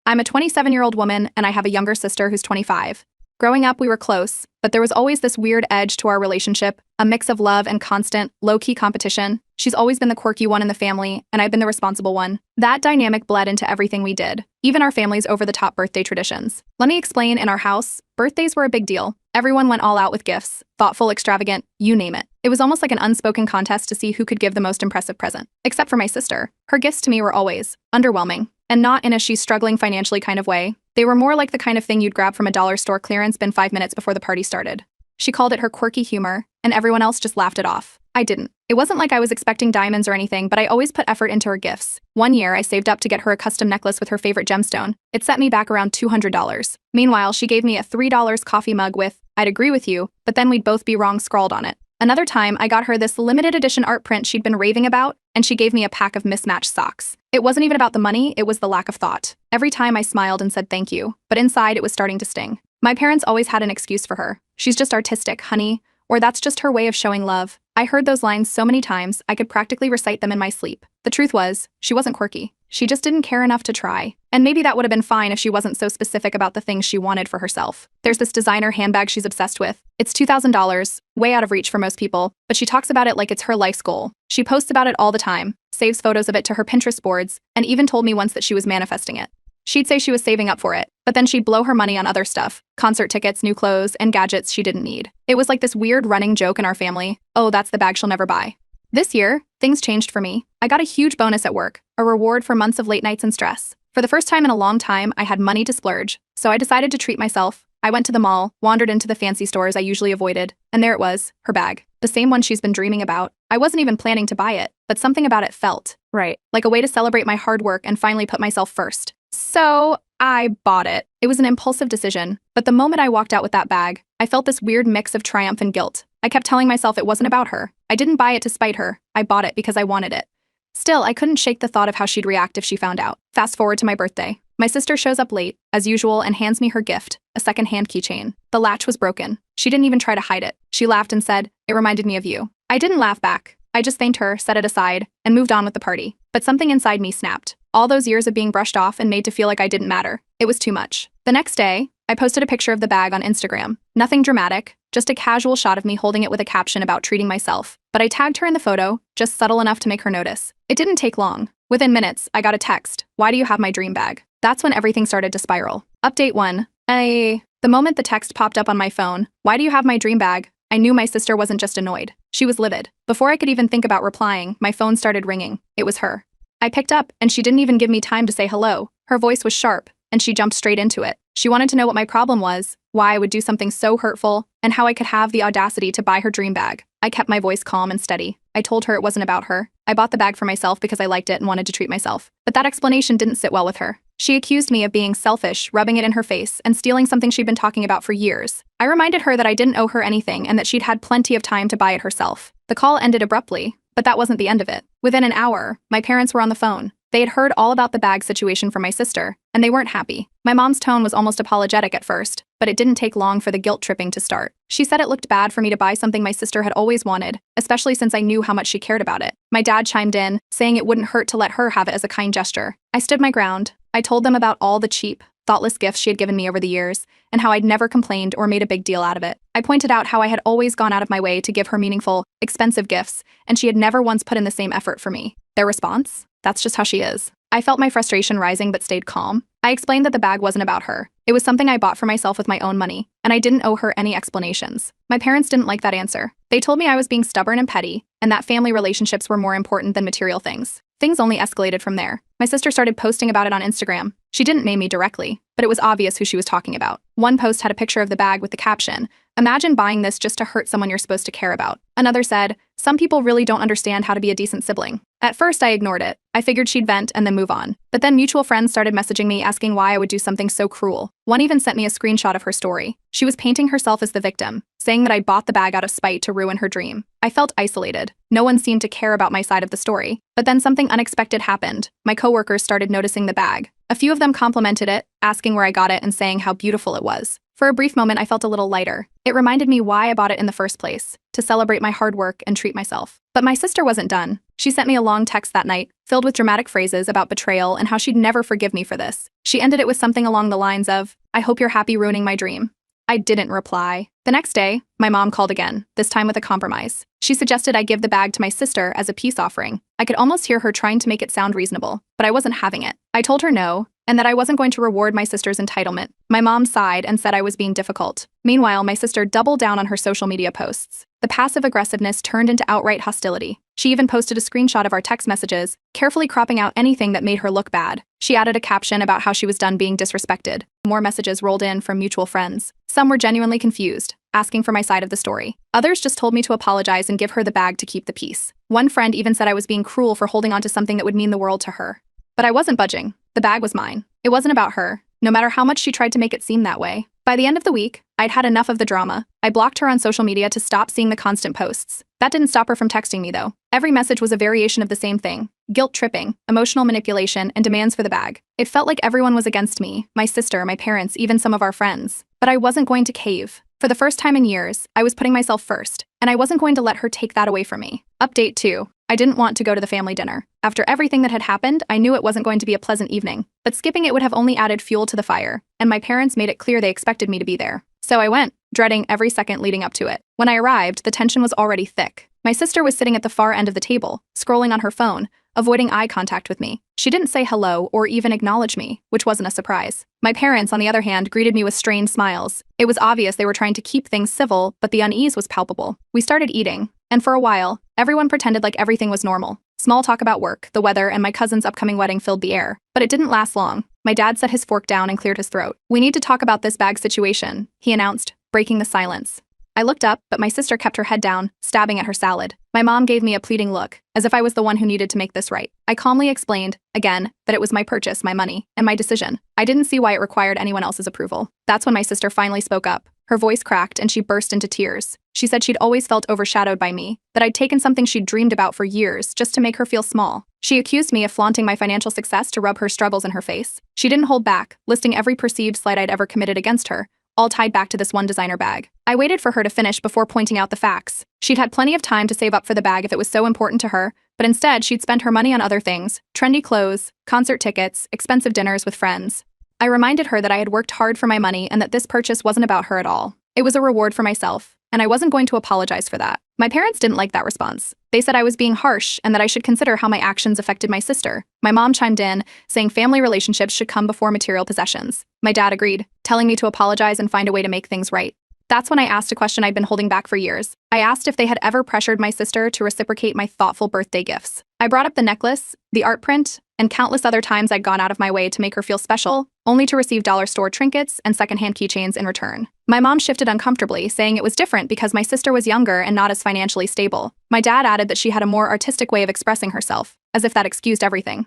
I'm a 27-year-old woman and I have a younger sister who's 25. Growing up, we were close, but there was always this weird edge to our relationship, a mix of love and constant, low-key competition. She's always been the quirky one in the family, and I've been the responsible one. That dynamic bled into everything we did, even our family's over-the-top birthday traditions. Let me explain, in our house, birthdays were a big deal. Everyone went all out with gifts, thoughtful, extravagant, you name it. It was almost like an unspoken contest to see who could give the most impressive present. Except for my sister. Her gifts to me were always underwhelming. And not in a she's struggling financially kind of way. They were more like the kind of thing you'd grab from a dollar store clearance bin 5 minutes before the party started. She called it her quirky humor, and everyone else just laughed it off. I didn't. It wasn't like I was expecting diamonds or anything, but I always put effort into her gifts. One year, I saved up to get her a custom necklace with her favorite gemstone. It set me back around $200. Meanwhile, she gave me a $3 coffee mug with, "I'd agree with you, but then we'd both be wrong" scrawled on it. Another time, I got her this limited edition art print she'd been raving about, and she gave me a pack of mismatched socks. It wasn't even about the money, it was the lack of thought. Every time I smiled and said thank you, but inside it was starting to sting. My parents always had an excuse for her. "She's just artistic, honey," or "that's just her way of showing love." I heard those lines so many times, I could practically recite them in my sleep. The truth was, she wasn't quirky. She just didn't care enough to try. And maybe that would have been fine if she wasn't so specific about the things she wanted for herself. There's this designer handbag she's obsessed with. It's $2,000, way out of reach for most people, but she talks about it like it's her life's goal. She posts about it all the time, saves photos of it to her Pinterest boards, and even told me once that she was manifesting it. She'd say she was saving up for it, but then she'd blow her money on other stuff, concert tickets, new clothes, and gadgets she didn't need. It was like this weird running joke in our family. "Oh, that's the bag she'll never buy." This year, things changed for me. I got a huge bonus at work, a reward for months of late nights and stress. For the first time in a long time, I had money to splurge, so I decided to treat myself. I went to the mall, wandered into the fancy stores I usually avoided, and there it was, her bag. The same one she's been dreaming about. I wasn't even planning to buy it, but something about it felt right, like a way to celebrate my hard work and finally put myself first. So I bought it. It was an impulsive decision, but the moment I walked out with that bag, I felt this weird mix of triumph and guilt. I kept telling myself it wasn't about her. I didn't buy it to spite her. I bought it because I wanted it. Still, I couldn't shake the thought of how she'd react if she found out. Fast forward to my birthday. My sister shows up late, as usual, and hands me her gift, a second-hand keychain. The latch was broken. She didn't even try to hide it. She laughed and said, "It reminded me of you." I didn't laugh back. I just thanked her, set it aside, and moved on with the party. But something inside me snapped. All those years of being brushed off and made to feel like I didn't matter. It was too much. The next day, I posted a picture of the bag on Instagram. Nothing dramatic, just a casual shot of me holding it with a caption about treating myself. But I tagged her in the photo, just subtle enough to make her notice. It didn't take long. Within minutes, I got a text. "Why do you have my dream bag?" That's when everything started to spiral. Update 1. The moment the text popped up on my phone, "Why do you have my dream bag?" I knew my sister wasn't just annoyed. She was livid. Before I could even think about replying, my phone started ringing. It was her. I picked up, and she didn't even give me time to say hello. Her voice was sharp, and she jumped straight into it. She wanted to know what my problem was, why I would do something so hurtful, and how I could have the audacity to buy her dream bag. I kept my voice calm and steady. I told her it wasn't about her. I bought the bag for myself because I liked it and wanted to treat myself. But that explanation didn't sit well with her. She accused me of being selfish, rubbing it in her face, and stealing something she'd been talking about for years. I reminded her that I didn't owe her anything and that she'd had plenty of time to buy it herself. The call ended abruptly, but that wasn't the end of it. Within an hour, my parents were on the phone. They had heard all about the bag situation from my sister, and they weren't happy. My mom's tone was almost apologetic at first, but it didn't take long for the guilt tripping to start. She said it looked bad for me to buy something my sister had always wanted, especially since I knew how much she cared about it. My dad chimed in, saying it wouldn't hurt to let her have it as a kind gesture. I stood my ground. I told them about all the cheap, thoughtless gifts she had given me over the years, and how I'd never complained or made a big deal out of it. I pointed out how I had always gone out of my way to give her meaningful, expensive gifts, and she had never once put in the same effort for me. Their response? That's just how she is. I felt my frustration rising but stayed calm. I explained that the bag wasn't about her. It was something I bought for myself with my own money, and I didn't owe her any explanations. My parents didn't like that answer. They told me I was being stubborn and petty, and that family relationships were more important than material things. Things only escalated from there. My sister started posting about it on Instagram. She didn't name me directly, but it was obvious who she was talking about. One post had a picture of the bag with the caption, "Imagine buying this just to hurt someone you're supposed to care about." Another said, "Some people really don't understand how to be a decent sibling." At first, I ignored it. I figured she'd vent and then move on. But then mutual friends started messaging me asking why I would do something so cruel. One even sent me a screenshot of her story. She was painting herself as the victim, saying that I bought the bag out of spite to ruin her dream. I felt isolated. No one seemed to care about my side of the story. But then something unexpected happened. My coworkers started noticing the bag. A few of them complimented it, asking where I got it and saying how beautiful it was. For a brief moment, I felt a little lighter. It reminded me why I bought it in the first place, to celebrate my hard work and treat myself. But my sister wasn't done. She sent me a long text that night, filled with dramatic phrases about betrayal and how she'd never forgive me for this. She ended it with something along the lines of, "I hope you're happy ruining my dream." I didn't reply. The next day, my mom called again, this time with a compromise. She suggested I give the bag to my sister as a peace offering. I could almost hear her trying to make it sound reasonable, but I wasn't having it. I told her no, and that I wasn't going to reward my sister's entitlement. My mom sighed and said I was being difficult. Meanwhile, my sister doubled down on her social media posts. The passive aggressiveness turned into outright hostility. She even posted a screenshot of our text messages, carefully cropping out anything that made her look bad. She added a caption about how she was done being disrespected. More messages rolled in from mutual friends. Some were genuinely confused, asking for my side of the story. Others just told me to apologize and give her the bag to keep the peace. One friend even said I was being cruel for holding on to something that would mean the world to her. But I wasn't budging. The bag was mine. It wasn't about her, no matter how much she tried to make it seem that way. By the end of the week, I'd had enough of the drama. I blocked her on social media to stop seeing the constant posts. That didn't stop her from texting me, though. Every message was a variation of the same thing: guilt tripping, emotional manipulation, and demands for the bag. It felt like everyone was against me, my sister, my parents, even some of our friends. But I wasn't going to cave. For the first time in years, I was putting myself first, and I wasn't going to let her take that away from me. Update 2. I didn't want to go to the family dinner. After everything that had happened, I knew it wasn't going to be a pleasant evening, but skipping it would have only added fuel to the fire, and my parents made it clear they expected me to be there. So I went, dreading every second leading up to it. When I arrived, the tension was already thick. My sister was sitting at the far end of the table, scrolling on her phone, avoiding eye contact with me. She didn't say hello or even acknowledge me, which wasn't a surprise. My parents, on the other hand, greeted me with strained smiles. It was obvious they were trying to keep things civil, but the unease was palpable. We started eating, and for a while, everyone pretended like everything was normal. Small talk about work, the weather, and my cousin's upcoming wedding filled the air. But it didn't last long. My dad set his fork down and cleared his throat. "We need to talk about this bag situation," he announced, breaking the silence. I looked up, but my sister kept her head down, stabbing at her salad. My mom gave me a pleading look, as if I was the one who needed to make this right. I calmly explained, again, that it was my purchase, my money, and my decision. I didn't see why it required anyone else's approval. That's when my sister finally spoke up. Her voice cracked and she burst into tears. She said she'd always felt overshadowed by me, that I'd taken something she'd dreamed about for years just to make her feel small. She accused me of flaunting my financial success to rub her struggles in her face. She didn't hold back, listing every perceived slight I'd ever committed against her, all tied back to this one designer bag. I waited for her to finish before pointing out the facts. She'd had plenty of time to save up for the bag if it was so important to her, but instead she'd spent her money on other things: trendy clothes, concert tickets, expensive dinners with friends. I reminded her that I had worked hard for my money and that this purchase wasn't about her at all. It was a reward for myself, and I wasn't going to apologize for that. My parents didn't like that response. They said I was being harsh and that I should consider how my actions affected my sister. My mom chimed in, saying family relationships should come before material possessions. My dad agreed, telling me to apologize and find a way to make things right. That's when I asked a question I'd been holding back for years. I asked if they had ever pressured my sister to reciprocate my thoughtful birthday gifts. I brought up the necklace, the art print, and countless other times I'd gone out of my way to make her feel special, only to receive dollar store trinkets and secondhand keychains in return. My mom shifted uncomfortably, saying it was different because my sister was younger and not as financially stable. My dad added that she had a more artistic way of expressing herself, as if that excused everything.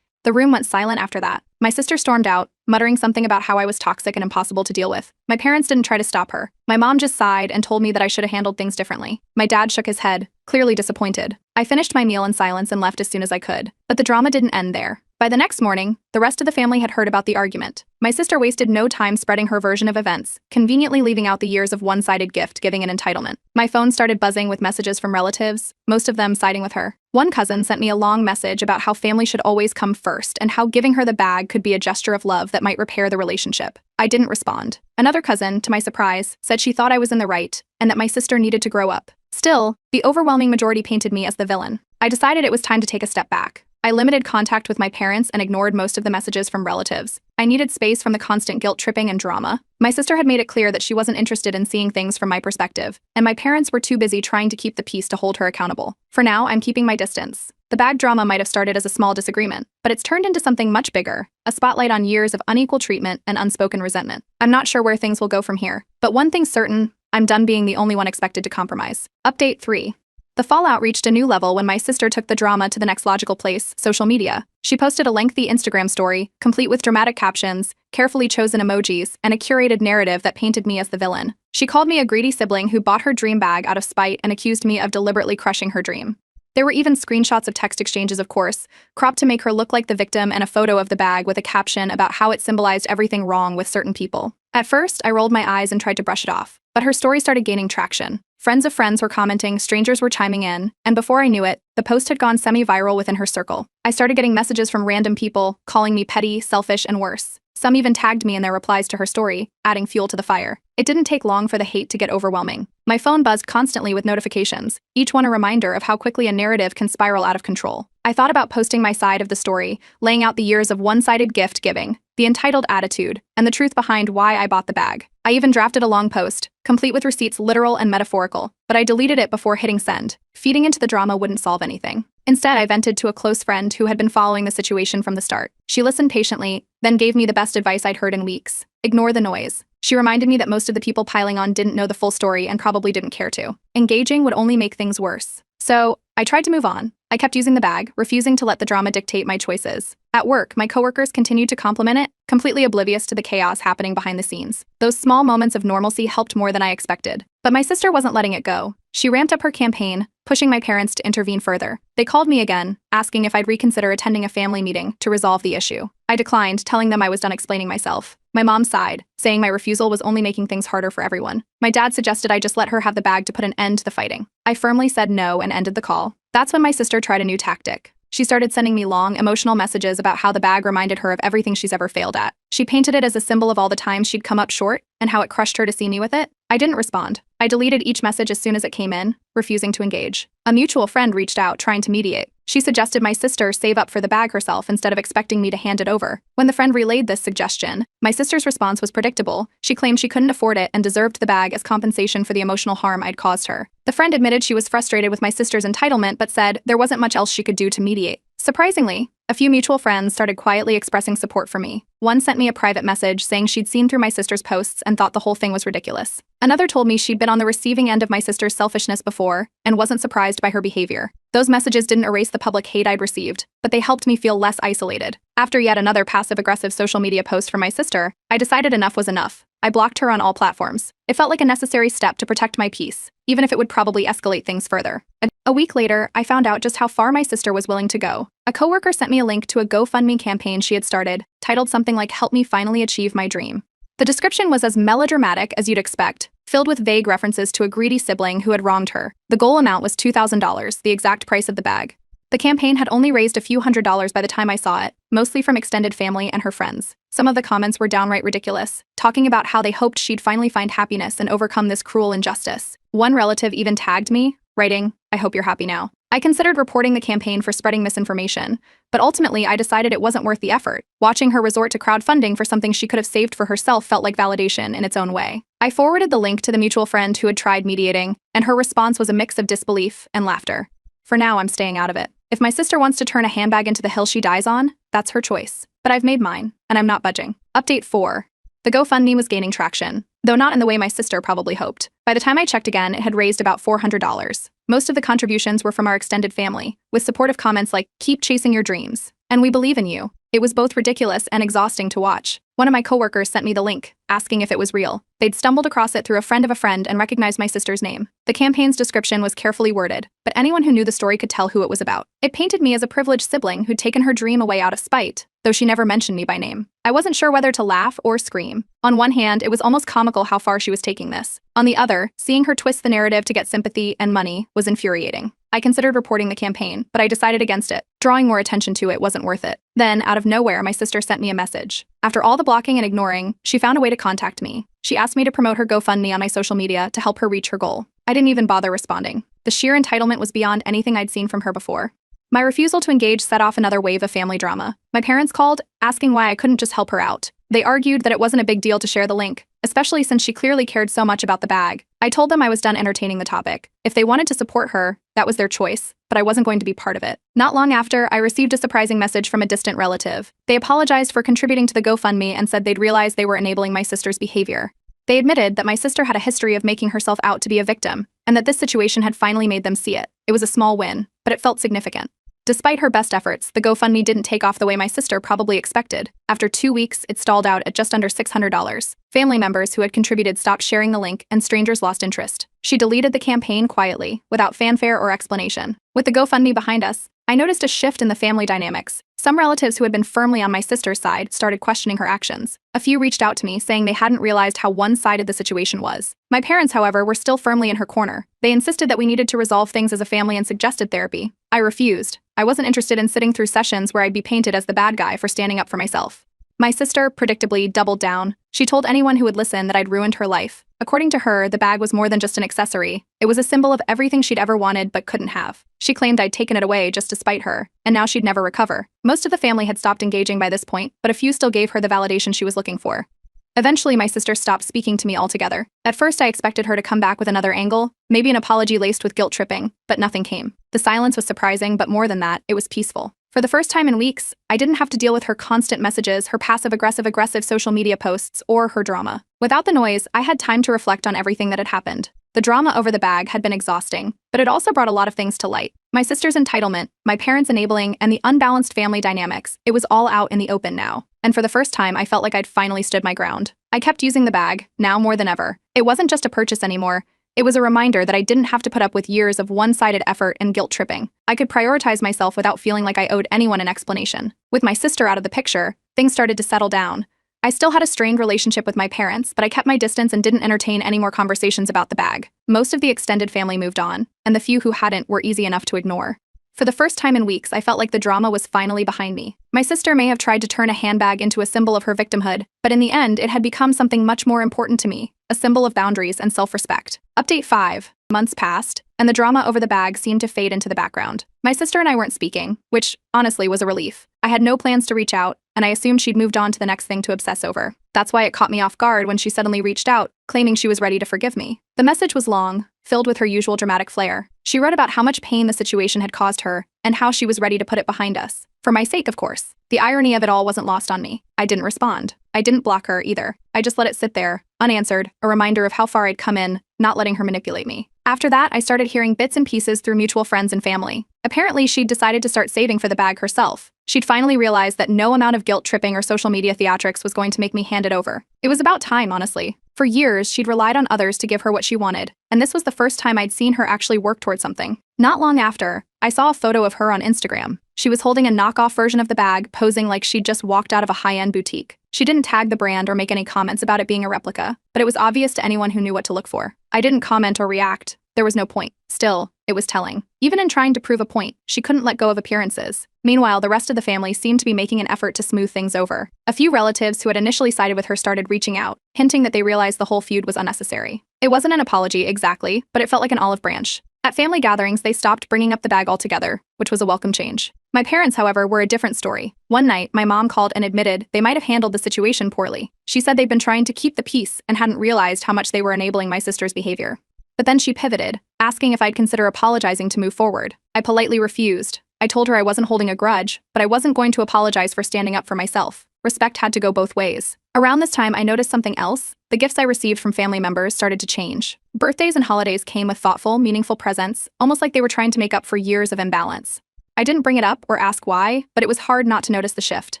The room went silent after that. My sister stormed out, muttering something about how I was toxic and impossible to deal with. My parents didn't try to stop her. My mom just sighed and told me that I should have handled things differently. My dad shook his head, clearly disappointed. I finished my meal in silence and left as soon as I could. But the drama didn't end there. By the next morning, the rest of the family had heard about the argument. My sister wasted no time spreading her version of events, conveniently leaving out the years of one-sided gift-giving and entitlement. My phone started buzzing with messages from relatives, most of them siding with her. One cousin sent me a long message about how family should always come first and how giving her the bag could be a gesture of love that might repair the relationship. I didn't respond. Another cousin, to my surprise, said she thought I was in the right and that my sister needed to grow up. Still, the overwhelming majority painted me as the villain. I decided it was time to take a step back. I limited contact with my parents and ignored most of the messages from relatives. I needed space from the constant guilt-tripping and drama. My sister had made it clear that she wasn't interested in seeing things from my perspective, and my parents were too busy trying to keep the peace to hold her accountable. For now, I'm keeping my distance. The bag drama might have started as a small disagreement, but it's turned into something much bigger, a spotlight on years of unequal treatment and unspoken resentment. I'm not sure where things will go from here, but one thing's certain: I'm done being the only one expected to compromise. Update 3. The fallout reached a new level when my sister took the drama to the next logical place, social media. She posted a lengthy Instagram story, complete with dramatic captions, carefully chosen emojis, and a curated narrative that painted me as the villain. She called me a greedy sibling who bought her dream bag out of spite and accused me of deliberately crushing her dream. There were even screenshots of text exchanges, of course, cropped to make her look like the victim, and a photo of the bag with a caption about how it symbolized everything wrong with certain people. At first, I rolled my eyes and tried to brush it off, but her story started gaining traction. Friends of friends were commenting, strangers were chiming in, and before I knew it, the post had gone semi-viral within her circle. I started getting messages from random people, calling me petty, selfish, and worse. Some even tagged me in their replies to her story, adding fuel to the fire. It didn't take long for the hate to get overwhelming. My phone buzzed constantly with notifications, each one a reminder of how quickly a narrative can spiral out of control. I thought about posting my side of the story, laying out the years of one-sided gift giving, the entitled attitude, and the truth behind why I bought the bag. I even drafted a long post, complete with receipts literal and metaphorical, but I deleted it before hitting send. Feeding into the drama wouldn't solve anything. Instead, I vented to a close friend who had been following the situation from the start. She listened patiently, then gave me the best advice I'd heard in weeks. Ignore the noise. She reminded me that most of the people piling on didn't know the full story and probably didn't care to. Engaging would only make things worse. So, I tried to move on. I kept using the bag, refusing to let the drama dictate my choices. At work, my coworkers continued to compliment it, completely oblivious to the chaos happening behind the scenes. Those small moments of normalcy helped more than I expected. But my sister wasn't letting it go. She ramped up her campaign, pushing my parents to intervene further. They called me again, asking if I'd reconsider attending a family meeting to resolve the issue. I declined, telling them I was done explaining myself. My mom sighed, saying my refusal was only making things harder for everyone. My dad suggested I just let her have the bag to put an end to the fighting. I firmly said no and ended the call. That's when my sister tried a new tactic. She started sending me long, emotional messages about how the bag reminded her of everything she's ever failed at. She painted it as a symbol of all the times she'd come up short and how it crushed her to see me with it. I didn't respond. I deleted each message as soon as it came in, refusing to engage. A mutual friend reached out, trying to mediate. She suggested my sister save up for the bag herself instead of expecting me to hand it over. When the friend relayed this suggestion, my sister's response was predictable. She claimed she couldn't afford it and deserved the bag as compensation for the emotional harm I'd caused her. The friend admitted she was frustrated with my sister's entitlement but said there wasn't much else she could do to mediate. Surprisingly, a few mutual friends started quietly expressing support for me. One sent me a private message saying she'd seen through my sister's posts and thought the whole thing was ridiculous. Another told me she'd been on the receiving end of my sister's selfishness before and wasn't surprised by her behavior. Those messages didn't erase the public hate I'd received, but they helped me feel less isolated. After yet another passive-aggressive social media post from my sister, I decided enough was enough. I blocked her on all platforms. It felt like a necessary step to protect my peace, even if it would probably escalate things further. A week later, I found out just how far my sister was willing to go. A coworker sent me a link to a GoFundMe campaign she had started, titled something like "Help Me Finally Achieve My Dream." The description was as melodramatic as you'd expect, filled with vague references to a greedy sibling who had wronged her. The goal amount was $2,000, the exact price of the bag. The campaign had only raised a few $100s by the time I saw it, mostly from extended family and her friends. Some of the comments were downright ridiculous, talking about how they hoped she'd finally find happiness and overcome this cruel injustice. One relative even tagged me, writing, "I hope you're happy now." I considered reporting the campaign for spreading misinformation, but ultimately I decided it wasn't worth the effort. Watching her resort to crowdfunding for something she could have saved for herself felt like validation in its own way. I forwarded the link to the mutual friend who had tried mediating, and her response was a mix of disbelief and laughter. For now, I'm staying out of it. If my sister wants to turn a handbag into the hill she dies on, that's her choice. But I've made mine, and I'm not budging. Update 4. The GoFundMe was gaining traction, though not in the way my sister probably hoped. By the time I checked again, it had raised about $400. Most of the contributions were from our extended family, with supportive comments like, "Keep chasing your dreams," and "We believe in you." It was both ridiculous and exhausting to watch. One of my coworkers sent me the link, asking if it was real. They'd stumbled across it through a friend of a friend and recognized my sister's name. The campaign's description was carefully worded, but anyone who knew the story could tell who it was about. It painted me as a privileged sibling who'd taken her dream away out of spite, though she never mentioned me by name. I wasn't sure whether to laugh or scream. On one hand, it was almost comical how far she was taking this. On the other, seeing her twist the narrative to get sympathy and money was infuriating. I considered reporting the campaign, but I decided against it. Drawing more attention to it wasn't worth it. Then, out of nowhere, my sister sent me a message. After all the blocking and ignoring, she found a way to contact me. She asked me to promote her GoFundMe on my social media to help her reach her goal. I didn't even bother responding. The sheer entitlement was beyond anything I'd seen from her before. My refusal to engage set off another wave of family drama. My parents called, asking why I couldn't just help her out. They argued that it wasn't a big deal to share the link, especially since she clearly cared so much about the bag. I told them I was done entertaining the topic. If they wanted to support her, that was their choice, but I wasn't going to be part of it. Not long after, I received a surprising message from a distant relative. They apologized for contributing to the GoFundMe and said they'd realized they were enabling my sister's behavior. They admitted that my sister had a history of making herself out to be a victim, and that this situation had finally made them see it. It was a small win, but it felt significant. Despite her best efforts, the GoFundMe didn't take off the way my sister probably expected. After 2 weeks, it stalled out at just under $600. Family members who had contributed stopped sharing the link, and strangers lost interest. She deleted the campaign quietly, without fanfare or explanation. With the GoFundMe behind us, I noticed a shift in the family dynamics. Some relatives who had been firmly on my sister's side started questioning her actions. A few reached out to me, saying they hadn't realized how one-sided the situation was. My parents, however, were still firmly in her corner. They insisted that we needed to resolve things as a family and suggested therapy. I refused. I wasn't interested in sitting through sessions where I'd be painted as the bad guy for standing up for myself. My sister, predictably, doubled down. She told anyone who would listen that I'd ruined her life. According to her, the bag was more than just an accessory. It was a symbol of everything she'd ever wanted but couldn't have. She claimed I'd taken it away just to spite her, and now she'd never recover. Most of the family had stopped engaging by this point, but a few still gave her the validation she was looking for. Eventually, my sister stopped speaking to me altogether. At first, I expected her to come back with another angle, maybe an apology laced with guilt tripping, but nothing came. The silence was surprising, but more than that, it was peaceful. For the first time in weeks, I didn't have to deal with her constant messages, her passive-aggressive social media posts, or her drama. Without the noise, I had time to reflect on everything that had happened. The drama over the bag had been exhausting, but it also brought a lot of things to light. My sister's entitlement, my parents' enabling, and the unbalanced family dynamics. It was all out in the open now. And for the first time, I felt like I'd finally stood my ground. I kept using the bag, now more than ever. It wasn't just a purchase anymore. It was a reminder that I didn't have to put up with years of one-sided effort and guilt tripping. I could prioritize myself without feeling like I owed anyone an explanation. With my sister out of the picture, things started to settle down. I still had a strained relationship with my parents, but I kept my distance and didn't entertain any more conversations about the bag. Most of the extended family moved on, and the few who hadn't were easy enough to ignore. For the first time in weeks, I felt like the drama was finally behind me. My sister may have tried to turn a handbag into a symbol of her victimhood, but in the end, it had become something much more important to me, a symbol of boundaries and self-respect. Update 5. Months passed, and the drama over the bag seemed to fade into the background. My sister and I weren't speaking, which, honestly, was a relief. I had no plans to reach out, and I assumed she'd moved on to the next thing to obsess over. That's why it caught me off guard when she suddenly reached out, claiming she was ready to forgive me. The message was long, filled with her usual dramatic flair. She wrote about how much pain the situation had caused her, and how she was ready to put it behind us. For my sake, of course. The irony of it all wasn't lost on me. I didn't respond. I didn't block her either. I just let it sit there, unanswered, a reminder of how far I'd come in, not letting her manipulate me. After that, I started hearing bits and pieces through mutual friends and family. Apparently, she'd decided to start saving for the bag herself. She'd finally realized that no amount of guilt tripping or social media theatrics was going to make me hand it over. It was about time, honestly. For years, she'd relied on others to give her what she wanted, and this was the first time I'd seen her actually work towards something. Not long after, I saw a photo of her on Instagram. She was holding a knockoff version of the bag, posing like she'd just walked out of a high-end boutique. She didn't tag the brand or make any comments about it being a replica, but it was obvious to anyone who knew what to look for. I didn't comment or react. There was no point. Still, it was telling. Even in trying to prove a point, she couldn't let go of appearances. Meanwhile, the rest of the family seemed to be making an effort to smooth things over. A few relatives who had initially sided with her started reaching out, hinting that they realized the whole feud was unnecessary. It wasn't an apology exactly, but it felt like an olive branch. At family gatherings, they stopped bringing up the bag altogether, which was a welcome change. My parents, however, were a different story. One night, my mom called and admitted they might have handled the situation poorly. She said they'd been trying to keep the peace and hadn't realized how much they were enabling my sister's behavior. But then she pivoted, asking if I'd consider apologizing to move forward. I politely refused. I told her I wasn't holding a grudge, but I wasn't going to apologize for standing up for myself. Respect had to go both ways. Around this time, I noticed something else. The gifts I received from family members started to change. Birthdays and holidays came with thoughtful, meaningful presents, almost like they were trying to make up for years of imbalance. I didn't bring it up or ask why, but it was hard not to notice the shift.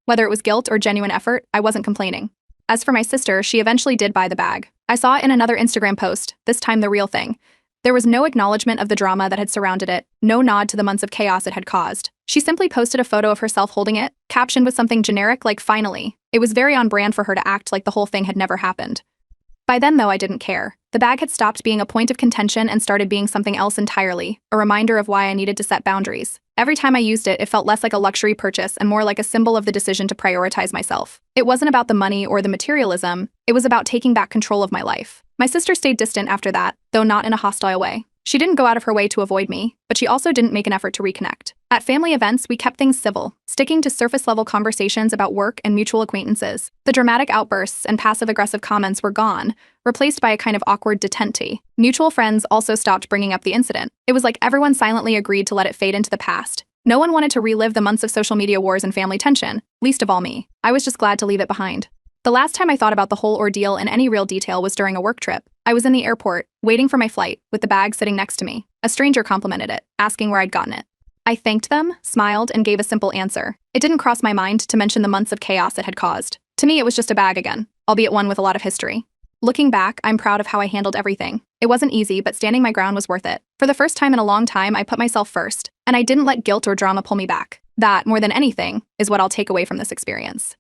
Whether it was guilt or genuine effort, I wasn't complaining. As for my sister, she eventually did buy the bag. I saw it in another Instagram post, this time the real thing. There was no acknowledgement of the drama that had surrounded it, no nod to the months of chaos it had caused. She simply posted a photo of herself holding it, captioned with something generic like "finally." It was very on brand for her to act like the whole thing had never happened. By then, though, I didn't care. The bag had stopped being a point of contention and started being something else entirely, a reminder of why I needed to set boundaries. Every time I used it, it felt less like a luxury purchase and more like a symbol of the decision to prioritize myself. It wasn't about the money or the materialism, it was about taking back control of my life. My sister stayed distant after that, though not in a hostile way. She didn't go out of her way to avoid me, but she also didn't make an effort to reconnect. At family events, we kept things civil, sticking to surface-level conversations about work and mutual acquaintances. The dramatic outbursts and passive-aggressive comments were gone, replaced by a kind of awkward detente. Mutual friends also stopped bringing up the incident. It was like everyone silently agreed to let it fade into the past. No one wanted to relive the months of social media wars and family tension, least of all me. I was just glad to leave it behind. The last time I thought about the whole ordeal in any real detail was during a work trip. I was in the airport, waiting for my flight, with the bag sitting next to me. A stranger complimented it, asking where I'd gotten it. I thanked them, smiled, and gave a simple answer. It didn't cross my mind to mention the months of chaos it had caused. To me, it was just a bag again, albeit one with a lot of history. Looking back, I'm proud of how I handled everything. It wasn't easy, but standing my ground was worth it. For the first time in a long time, I put myself first, and I didn't let guilt or drama pull me back. That, more than anything, is what I'll take away from this experience.